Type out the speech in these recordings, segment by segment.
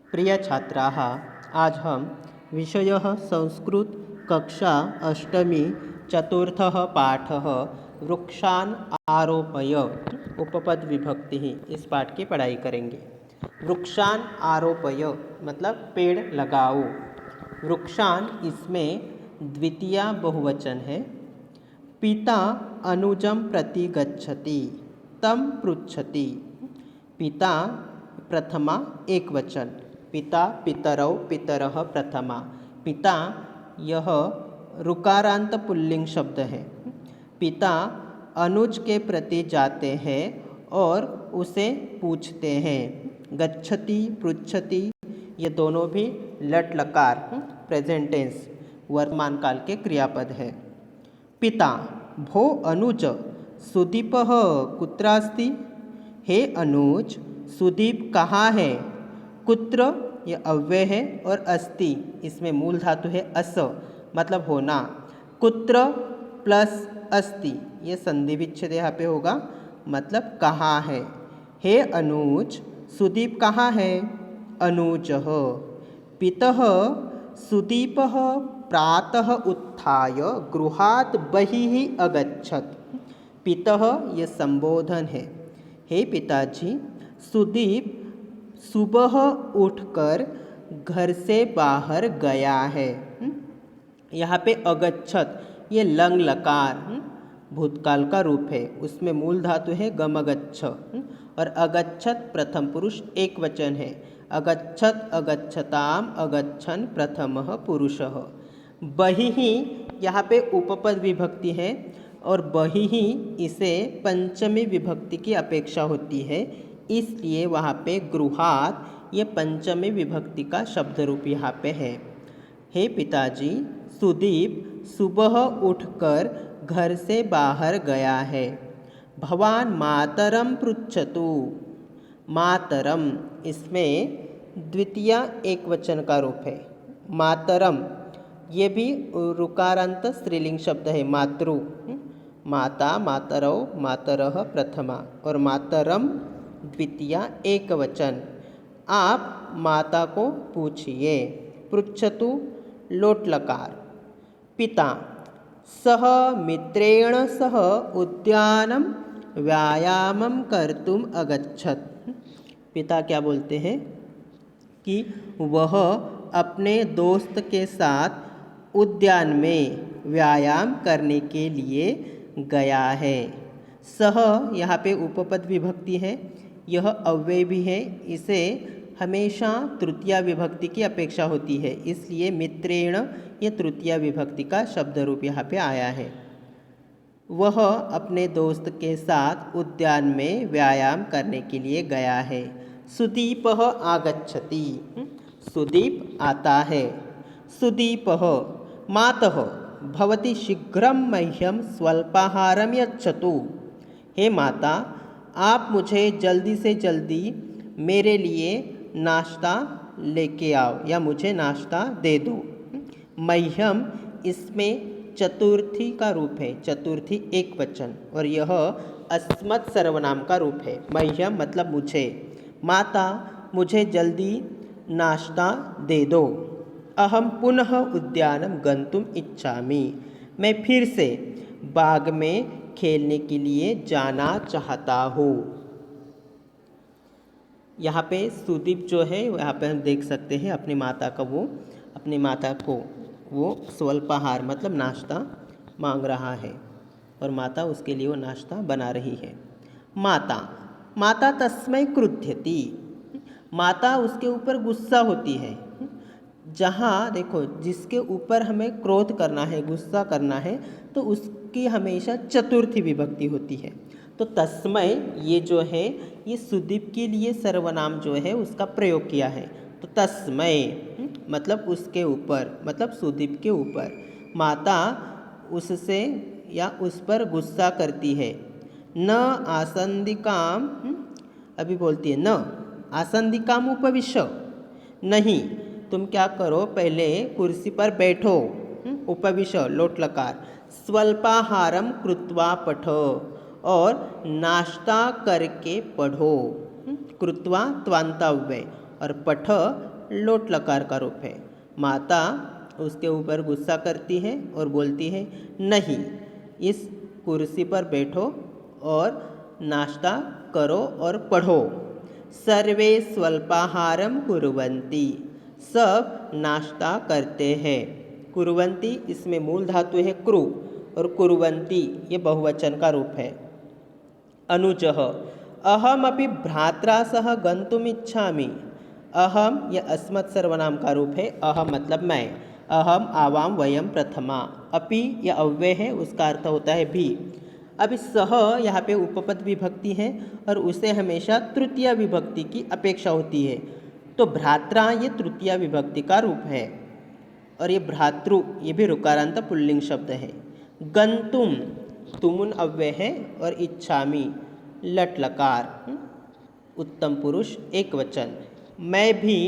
प्रिय छात्राः, आज हम विषयः संस्कृत कक्षा अष्टमी चतुर्थः पाठः वृक्षान् आरोपय उपपद विभक्ति इस पाठ की पढ़ाई करेंगे। वृक्षान् आरोपय मतलब पेड़ लगाओ। वृक्षान् इसमें द्वितीया बहुवचन है। पिता अनुजं प्रति गच्छति तं पृच्छति। पिता प्रथमा एक वचन, पिता पितरौ पितरः प्रथमा। पिता यह ऋकारांत पुल्लिंग शब्द है। पिता अनुज के प्रति जाते हैं और उसे पूछते हैं। गच्छति पृच्छति ये दोनों भी लट लकार प्रेजेंट टेंस वर्तमान काल के क्रियापद है। पिता भो अनुज सुदीपः कुत्रास्ति। हे अनुज सुदीप कहाँ है। कुत्र ये अव्यय है और अस्ति इसमें मूल धातु है अस मतलब होना। कुत्र प्लस अस्ति ये संधि विच्छेद यहाँ पे होगा मतलब कहाँ है। हे अनुज सुदीप कहाँ है। अनुजः पितः सुदीपः प्रातः उत्थाय गृहात् बहिः अगच्छत्। पितः ये संबोधन है। हे पिताजी सुदीप सुबह उठकर घर से बाहर गया है। यहाँ पे अगच्छत ये लंग लकार भूतकाल का रूप है। उसमें मूल धातु है गमगच्छ और अगच्छत प्रथम पुरुष एक वचन है। अगच्छत अगच्छताम अगच्छन प्रथमः पुरुषः। बहिः यहाँ पे उपपद विभक्ति है और बहिः इसे पंचमी विभक्ति की अपेक्षा होती है, इसलिए वहाँ पे गृहात ये पंचमी विभक्ति का शब्द रूप यहाँ पे है। हे पिताजी सुदीप सुबह उठकर घर से बाहर गया है। भवान मातरम पृच्छतु। मातरम इसमें द्वितीया एक वचन का रूप है। मातरम ये भी ऋकारांत स्त्रीलिंग शब्द है। मातृ माता मातरौ मातरः प्रथमा और मातरम द्वितीया एक वचन। आप माता को पूछिए। पृच्छतु लोट लकार। पिता सह मित्रेण सह उद्यानं व्यायामं कर्तुम अगच्छत्। पिता क्या बोलते हैं कि वह अपने दोस्त के साथ उद्यान में व्यायाम करने के लिए गया है। सह यहाँ पे उपपद विभक्ति है। यह अव्यय भी है। इसे हमेशा तृतीया विभक्ति की अपेक्षा होती है, इसलिए मित्रेण ये तृतीया विभक्ति का शब्द रूप यहाँ पे आया है। वह अपने दोस्त के साथ उद्यान में व्यायाम करने के लिए गया है। सुदीपः आगच्छति। सुदीप आता है। सुदीपः मातः भवती शीघ्रं मह्यं स्वल्पाहारं यच्छतु। हे माता आप मुझे जल्दी से जल्दी मेरे लिए नाश्ता लेके आओ या मुझे नाश्ता दे दो। मह्यम इसमें चतुर्थी का रूप है। चतुर्थी एक वचन और यह अस्मत् सर्वनाम का रूप है। मह्यम मतलब मुझे। माता मुझे जल्दी नाश्ता दे दो। अहम पुनः उद्यानं गन्तुम इच्छामि। मैं फिर से बाग में खेलने के लिए जाना चाहता हूँ। यहाँ पे सुदीप जो है यहाँ पे हम देख सकते हैं अपनी माता को वो स्वल्पाहार मतलब नाश्ता मांग रहा है और माता उसके लिए वो नाश्ता बना रही है। माता माता तस्मै क्रुध्यति। माता उसके ऊपर गुस्सा होती है। जहाँ देखो जिसके ऊपर हमें क्रोध करना है गुस्सा करना है तो उसकी हमेशा चतुर्थी विभक्ति होती है। तो तस्मै ये जो है ये सुदीप के लिए सर्वनाम जो है उसका प्रयोग किया है। तो तस्मै मतलब उसके ऊपर मतलब सुदीप के ऊपर। माता उससे या उस पर गुस्सा करती है। न आसंदिकाम अभी बोलती है न आसंदिकाम उपविश्य। नहीं तुम क्या करो पहले कुर्सी पर बैठो। उपविश्य लोट लकार। स्वल्पाहारम कृत्वा पठो और नाश्ता करके पढ़ो। कृत्वा त्वांताव्यय और पठ लोट लकार का रूप है। माता उसके ऊपर गुस्सा करती है और बोलती है, नहीं, इस कुर्सी पर बैठो और नाश्ता करो और पढ़ो। सर्वे स्वल्पाहारम कुर्वन्ति, सब नाश्ता करते हैं। कुर्वन्ति इसमें मूल धातु है कृ और कुर्वन्ति ये बहुवचन का रूप है। अनुजः अहमपि भ्रात्रा सह गन्तुम् इच्छामि। अहम ये अस्मत् सर्वनाम का रूप है। अहम मतलब मैं। अहम आवाम वयम प्रथमा। अपि यह अव्यय है, उसका अर्थ होता है भी। अब इस सह यहाँ पे उपपद विभक्ति है और उसे हमेशा तृतीय विभक्ति की अपेक्षा होती है। तो भ्रात्रा ये तृतीय विभक्ति का रूप है और ये भ्रातृ ये भी ऋकारांत पुल्लिंग शब्द है। गंतुम तुमुन अव्यय है और इच्छामि लट लकार उत्तम पुरुष एक वचन। मैं भी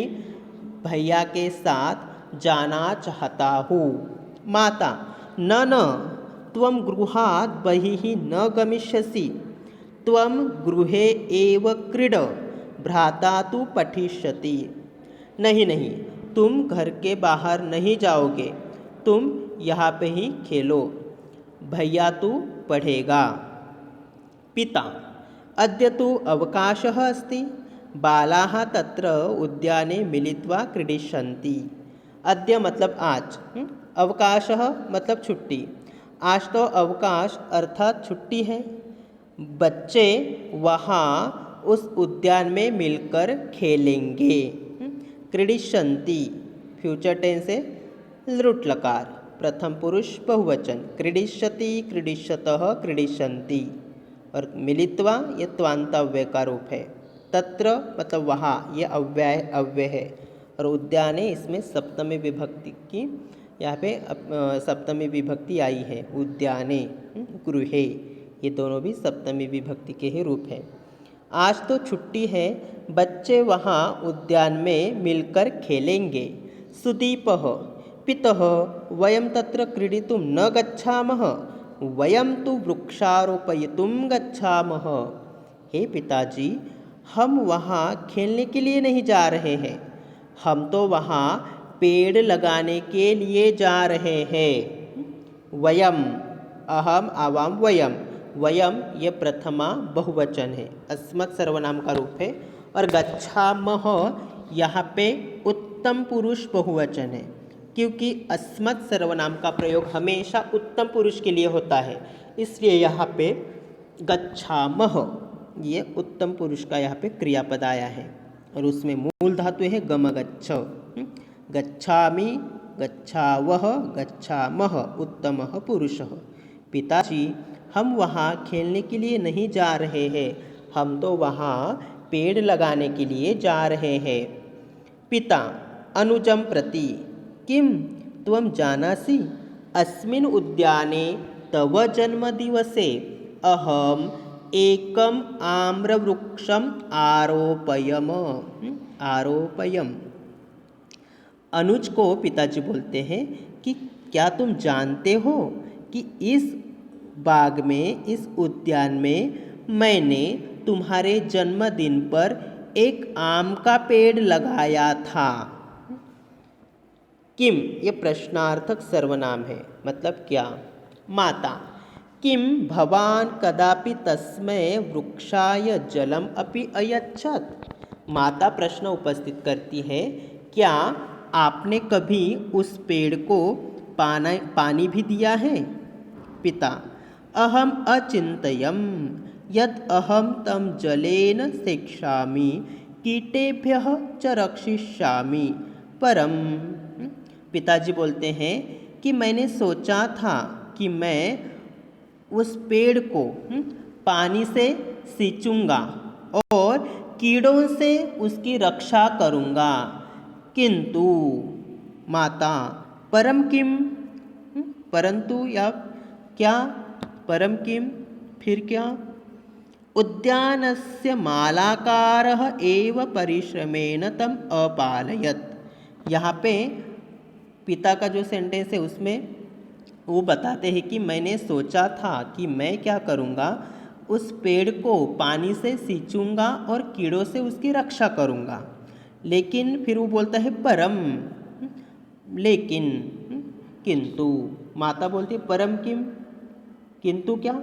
भैया के साथ जाना चाहता हूँ। माता न त्वं गृहात् बहिः न गमिष्यसि, त्वं गृहे एव क्रीड, भ्राता तु पठिष्यति। नहीं नहीं, तुम घर के बाहर नहीं जाओगे, तुम यहाँ पे ही खेलो, भैया तु पढ़ेगा। पिता अद्य तु अवकाशः अस्ति, बालाः तत्र उद्याने मिलित्वा क्रीडिष्यन्ति। अद्य मतलब आज, अवकाशः मतलब छुट्टी। आज तो अवकाश अर्थात छुट्टी है। बच्चे वहाँ उस उद्यान में मिलकर खेलेंगे। क्रीडिष्यन्ति फ्यूचर टेंस है, लृट् लकार प्रथम पुरुष बहुवचन। क्रीडिष्यति क्रीडिष्यतः क्रीडिष्यन्ति और मिलित्वा ये त्वांताव्यय का रूप है। तत्र मतलब वहाँ ये अव्यय है और उद्याने इसमें सप्तमी विभक्ति की यहाँ पे सप्तमी विभक्ति आई है। उद्याने गृहे ये दोनों भी सप्तमी विभक्ति के ही रूप है। आज तो छुट्टी है, बच्चे वहाँ उद्यान में मिलकर खेलेंगे। सुदीपः पितः वयं तत्र क्रीडितुं न गच्छामः, वयं तु वृक्षारोपयितुं गच्छामः। हे पिताजी, हम वहाँ खेलने के लिए नहीं जा रहे हैं, हम तो वहाँ पेड़ लगाने के लिए जा रहे हैं। वयम अहम आवाम वयम, वयम ये प्रथमा बहुवचन है, अस्मत् सर्वनाम का रूप है। और गच्छामः यहाँ पे उत्तम पुरुष बहुवचन है, क्योंकि अस्मत् सर्वनाम का प्रयोग हमेशा उत्तम पुरुष के लिए होता है, इसलिए यहाँ पे गच्छामः ये उत्तम पुरुष का यहाँ पे क्रियापद आया है और उसमें मूल धातु है गमगच्छ। गच्छामि गच्छावः गच्छामः उत्तमः पुरुषः। पिताजी, हम वहाँ खेलने के लिए नहीं जा रहे हैं, हम तो वहाँ पेड़ लगाने के लिए जा रहे हैं। पिता अनुजं प्रति किं त्वं जानासि, अस्मिन् उद्याने तव जन्मदिवसे अहम् एकम् आम्रवृक्षम् आरोपयम्। अनुज को पिताजी बोलते हैं कि क्या तुम जानते हो कि इस बाग में, इस उद्यान में मैंने तुम्हारे जन्मदिन पर एक आम का पेड़ लगाया था। किम ये प्रश्नार्थक सर्वनाम है, मतलब क्या। माता किम भवान कदापि तस्मै वृक्षाय जलम अपि अयच्छत्। माता प्रश्न उपस्थित करती है, क्या आपने कभी उस पेड़ को पानी भी दिया है। पिता अहम अचिंतयम् यत् अहम तम जलेन सेक्ष्यामि कीटेभ्यः च रक्षिष्यामि परम। पिताजी बोलते हैं कि मैंने सोचा था कि मैं उस पेड़ को पानी से सींचूंगा और कीड़ों से उसकी रक्षा करूंगा, किंतु। माता परम किम, परंतु या क्या, परम किम फिर क्या। उद्यानस्य मालाकारः एव परिश्रमेण तम अपालयत्। यहाँ पे पिता का जो सेंटेंस है उसमें वो बताते हैं कि मैंने सोचा था कि मैं क्या करूँगा, उस पेड़ को पानी से सींचूंगा और कीड़ों से उसकी रक्षा करूँगा, लेकिन फिर वो बोलता है परम, लेकिन, किंतु। माता बोलती है परम किम, किंतु क्या?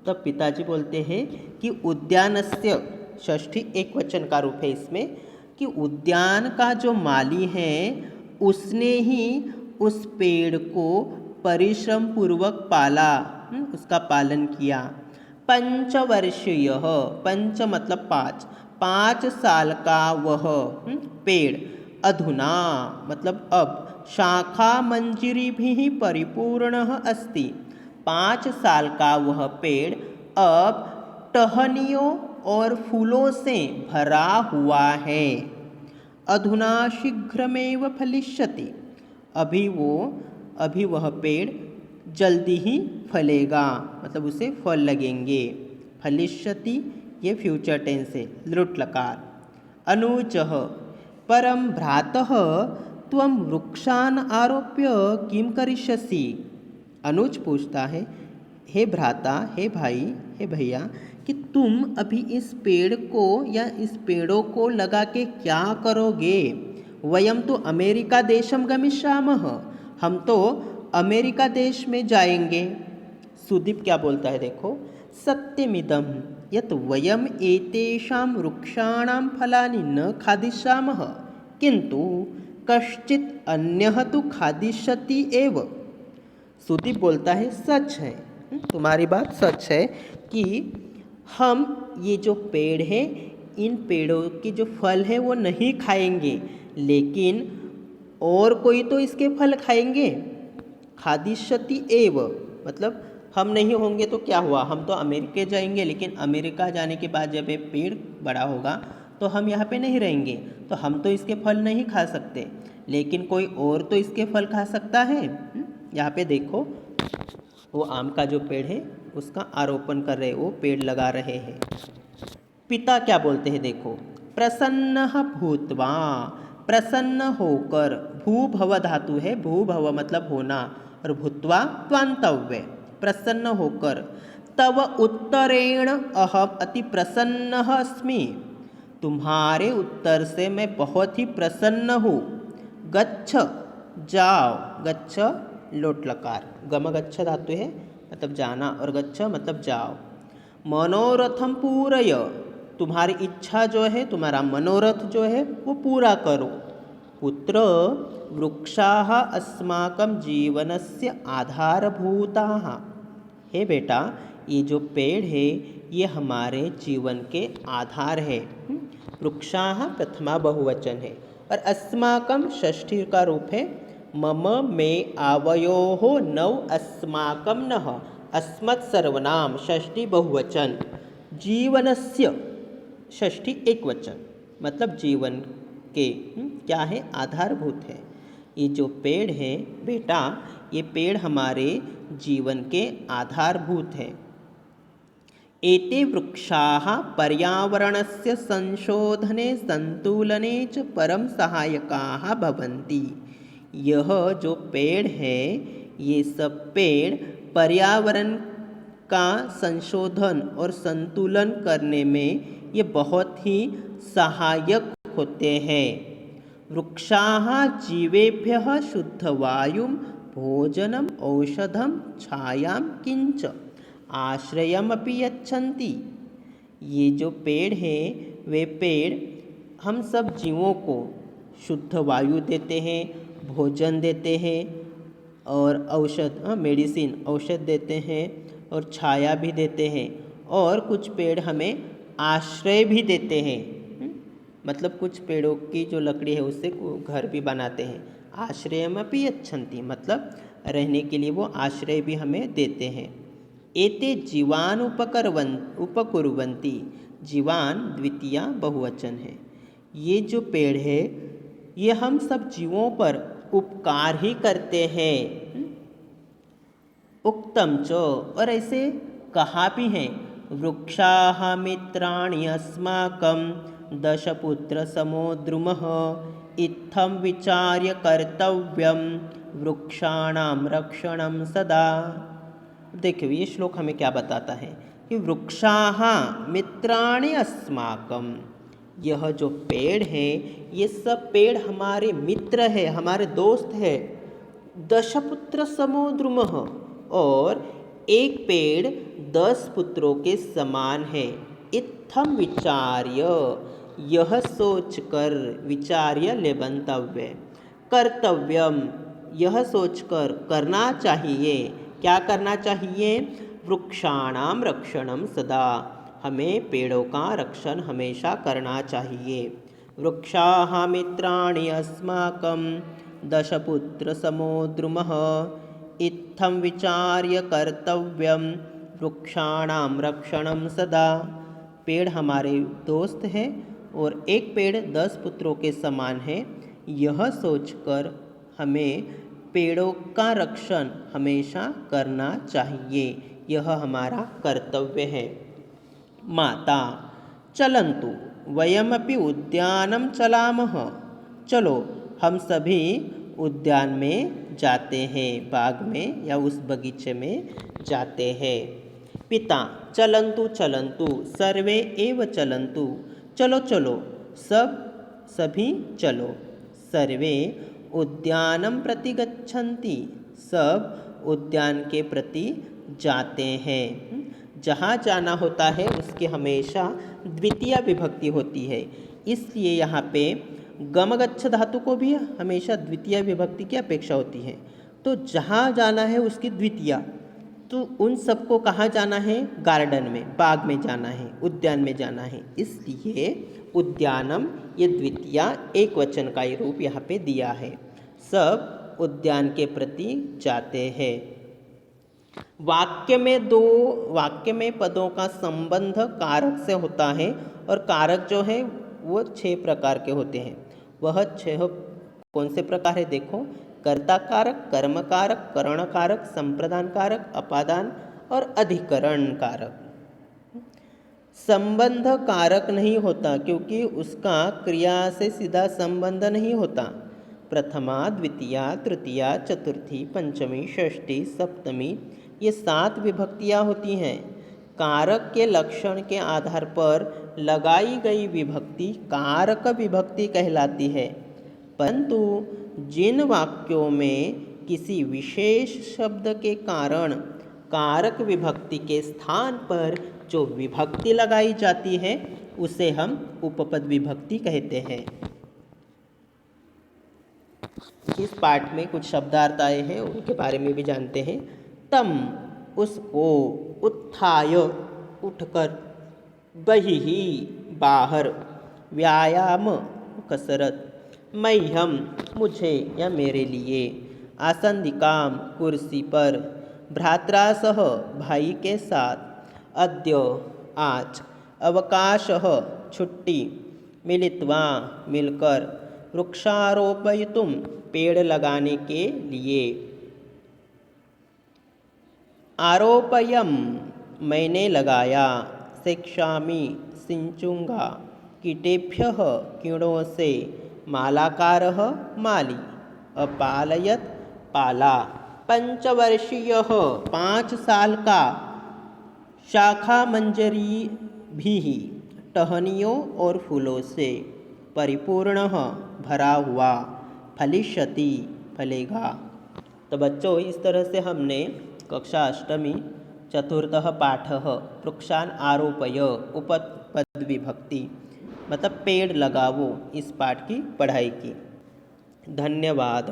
तब पिताजी बोलते हैं कि उद्यानस्य, षष्ठी एक वचन का रूप है इसमें, कि उद्यान का जो माली है उसने ही उस पेड़ को परिश्रम पूर्वक पाला, उसका पालन किया। पंचवर्षीय, पंच मतलब 5 साल का वह पेड़, अधुना मतलब अब, शाखा मंजरी भी परिपूर्ण अस्ति, 5 साल का वह पेड़ अब टहनियों और फूलों से भरा हुआ है। अधुना शीघ्रमेव फलिष्यति, अभी वह पेड़ जल्दी ही फलेगा, मतलब उसे फल लगेंगे। फलिष्यति ये फ्यूचर टेंस है, लृट् लकार। अनुजः परम भ्रातः त्वं वृक्षान् आरोप्य किं करिष्यसि। अनुज पूछता है, हे भ्राता, हे भाई, हे भैया, कि तुम अभी इस पेड़ को या इस पेड़ों को लगा के क्या करोगे। वयम तो अमेरिका देशम गमिष्यामः, हम तो अमेरिका देश में जाएंगे। सुदीप क्या बोलता है देखो, सत्यमिदं यत् वयम एतेषां वृक्षाणां फलानि न खादिष्यामः किंतु कश्चित् अन्यः तु खादिष्यति एव। सुदीप बोलता है सच है, तुम्हारी बात सच है कि हम ये जो पेड़ है, इन पेड़ों के जो फल है वो नहीं खाएंगे, लेकिन और कोई तो इसके फल खाएंगे। खादिष्यति एव मतलब हम नहीं होंगे तो क्या हुआ, हम तो अमेरिका जाएंगे, लेकिन अमेरिका जाने के बाद जब ये पेड़ बड़ा होगा तो हम यहाँ पे नहीं रहेंगे, तो हम तो इसके फल नहीं खा सकते, लेकिन कोई और तो इसके फल खा सकता है। यहाँ पे देखो, वो आम का जो पेड़ है उसका आरोपण कर रहे, वो पेड़ लगा रहे हैं। पिता क्या बोलते हैं देखो, प्रसन्नः भूत्वा, प्रसन्न होकर, भू भव धातु है, भू भव मतलब होना, और भूत्वा त्वान्तव्य, प्रसन्न होकर, तव उत्तरेण अहम अति प्रसन्नः अस्मि, तुम्हारे उत्तर से मैं बहुत ही प्रसन्न हूँ। गच्छ जाओ, गच्छ लोट लकार, गम गच्छ धातु है मतलब जाना, और गच्छ मतलब जाओ। मनोरथम पूरय, तुम्हारी इच्छा जो है, तुम्हारा मनोरथ जो है वो पूरा करो। पुत्र वृक्षाः अस्माकं जीवनस्य आधारभूताः, हे बेटा ये जो पेड़ है ये हमारे जीवन के आधार है। वृक्षाः प्रथमा बहुवचन है, और अस्माकं षष्ठी का रूप है। मम में आवयोः नौ अस्माकं नः, अस्मत् सर्वनाम षष्ठी बहुवचन। जीवनस्य षष्ठी एक वचन, मतलब जीवन के क्या है, आधारभूत है। ये जो पेड़ है बेटा, ये पेड़ हमारे जीवन के आधारभूत है। एते वृक्षाः पर्यावरणस्य संशोधने संतुलने च परम सहायकाः भवन्ति। यह जो पेड़ है, ये सब पेड़ पर्यावरण का संशोधन और संतुलन करने में ये बहुत ही सहायक होते हैं। वृक्षाः जीवेभ्यः शुद्धवायुं भोजनम औषधम छायां किंच आश्रयमपि यच्छन्ति। ये जो पेड़ है, वे पेड़ हम सब जीवों को शुद्ध वायु देते हैं, भोजन देते हैं, और औषध मेडिसिन औषध देते हैं, और छाया भी देते हैं, और कुछ पेड़ हमें आश्रय भी देते हैं। मतलब कुछ पेड़ों की जो लकड़ी है उससे घर भी बनाते हैं। आश्रयमपि यच्छन्ति मतलब रहने के लिए वो आश्रय भी हमें देते हैं। एते जीवान उपकुर्वन्ति, जीवान द्वितीया बहुवचन है। ये जो पेड़ है ये हम सब जीवों पर उपकार ही करते हैं। उक्तम च, और ऐसे कहा भी है, वृक्षाः मित्राणि अस्माकं दशपुत्र समो द्रुमः इत्थं विचार्य कर्तव्यं वृक्षाणां रक्षणं सदा। देखिए ये श्लोक हमें क्या बताता है कि वृक्षाः मित्राणि अस्माकं, यह जो पेड़ है ये सब पेड़ हमारे मित्र है, हमारे दोस्त है। दशपुत्र समो द्रुमः, और एक पेड़ 10 पुत्रों के समान है। इत्थम विचार्य, यह सोचकर, विचार्य लेबंतव्य, कर्तव्यम, यह सोचकर करना चाहिए। क्या करना चाहिए? वृक्षाणाम रक्षणम सदा, हमें पेड़ों का रक्षण हमेशा करना चाहिए। वृक्षाः मित्राणि अस्माकं दशपुत्र समो द्रुमः, इत्थं विचार्य कर्तव्यम वृक्षाणाम रक्षणम सदा। पेड़ हमारे दोस्त हैं और एक पेड़ 10 पुत्रों के समान है। यह सोचकर हमें पेड़ों का रक्षण हमेशा करना चाहिए, यह हमारा कर्तव्य है। माता चलन्तु वयमपि उद्यानं चलामः, चलो हम सभी उद्यान में जाते हैं, बाग में या उस बगीचे में जाते हैं। पिता चलन्तु चलन्तु सर्वे एव चलन्तु, चलो चलो सभी चलो। सर्वे उद्यानं प्रति गच्छन्ति, सब उद्यान के प्रति जाते हैं। जहाँ जाना होता है उसकी हमेशा द्वितीय विभक्ति होती है, इसलिए यहाँ पे गमगच्छ धातु को भी हमेशा द्वितीय विभक्ति की अपेक्षा होती है। तो जहाँ जाना है उसकी द्वितीय, तो उन सबको कहाँ जाना है? गार्डन में, बाग में जाना है, उद्यान में जाना है, इसलिए उद्यानम ये द्वितीय एक वचन का ही रूप यहाँ पे दिया है। सब उद्यान के प्रति जाते हैं। वाक्य में पदों का संबंध कारक से होता है, और कारक जो है वो 6 प्रकार के होते हैं। वह 6 कौन से प्रकार है? देखो, कर्ता कारक, कर्म कारक, करण कारक, संप्रदान कारक, अपादान और अधिकरण कारक। संबंध कारक नहीं होता क्योंकि उसका क्रिया से सीधा संबंध नहीं होता। प्रथमा, द्वितीया, तृतीया, चतुर्थी, पंचमी, षष्ठी, सप्तमी, ये 7 विभक्तियाँ होती हैं। कारक के लक्षण के आधार पर लगाई गई विभक्ति कारक विभक्ति कहलाती है, परंतु जिन वाक्यों में किसी विशेष शब्द के कारण कारक विभक्ति के स्थान पर जो विभक्ति लगाई जाती है उसे हम उपपद विभक्ति कहते हैं। इस पाठ में कुछ शब्दार्थ आए हैं, उनके बारे में भी जानते हैं। तम, उसको, उत्थाय, उठकर, बहिः, बाहर, व्यायाम, कसरत, मह्यम, मुझे या मेरे लिए, आसंदिकाम, कुर्सी पर, भ्रात्रा सह, भाई के साथ, अद्य, आज, अवकाशः, छुट्टी, मिलित्वा, मिलकर, वृक्षारोपयितुम, पेड़ लगाने के लिए, आरोपयम, मैंने लगाया, शिक्षामि, सिंचूंगा, कीटेभ्यः, कीड़ों से, मालाकारः, माली, अपालयत, पाला, पंचवर्षीयः, 5 साल का, शाखा मंजरी भी, टहनियों और फूलों से, परिपूर्णः, भरा हुआ, फलिष्यति, फलेगा। तो बच्चों, इस तरह से हमने कक्षा अष्टमी चतुर्थः पाठः वृक्षान आरोपय उपपद विभक्ति मतलब पेड़ लगावो, इस पाठ की पढ़ाई की। धन्यवाद।